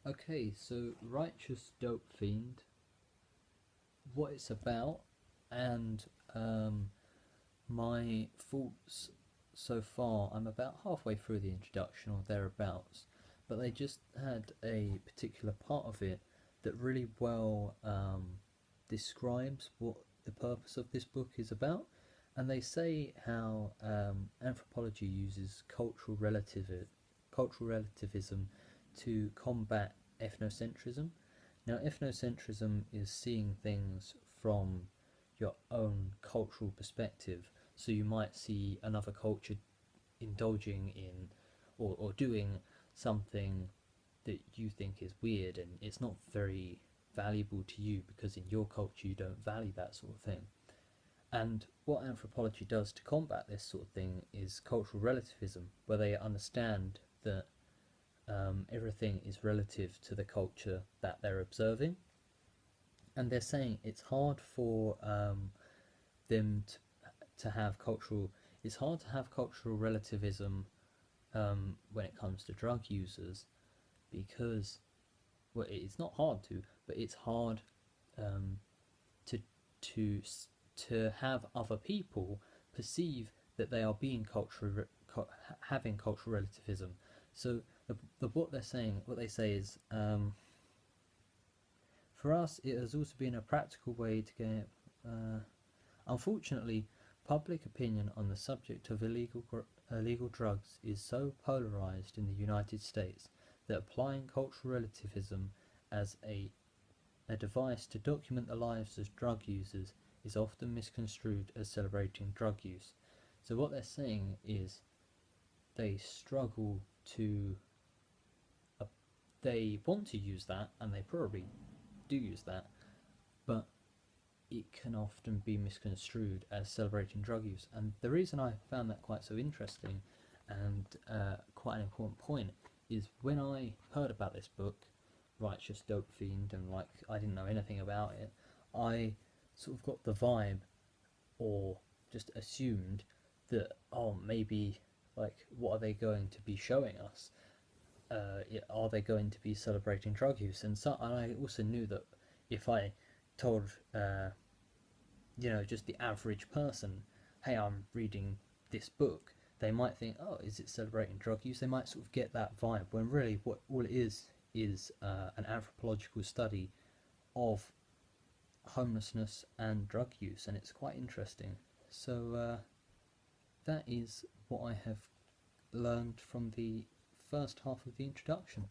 Okay, so Righteous Dope Fiend, what it's about, and my thoughts so far. I'm about halfway through the introduction or thereabouts, but they just had a particular part of it that really well describes what the purpose of this book is about. And they say how anthropology uses cultural relativism to combat ethnocentrism. Now, ethnocentrism is seeing things from your own cultural perspective. So you might see another culture indulging in or doing something that you think is weird and it's not very valuable to you because in your culture you don't value that sort of thing. And what anthropology does to combat this sort of thing is cultural relativism, where they understand that everything is relative to the culture that they're observing. And they're saying it's hard for them to have cultural. It's hard to have cultural relativism when it comes to drug users because, well, it's not hard to, but it's hard um, to to to have other people perceive that they are being having cultural relativism. So what they say is, for us, it has also been a practical way to get. Unfortunately, public opinion on the subject of illegal drugs is so polarized in the United States that applying cultural relativism as a device to document the lives of drug users is often misconstrued as celebrating drug use. So what they're saying is they struggle to, uh, they want to use that, and they probably do use that, but it can often be misconstrued as celebrating drug use. And the reason I found that quite so interesting and quite an important point is when I heard about this book, Righteous Dope Fiend, and like I didn't know anything about it, I sort of got the vibe or just assumed that, oh, maybe like what are they going to be showing us? Are they going to be celebrating drug use? And I also knew that if I told just the average person, hey, I'm reading this book, they might think, oh, is it celebrating drug use? They might sort of get that vibe when really what all it is an anthropological study of homelessness and drug use, and it's quite interesting. So that is what I have learned from the first half of the introduction.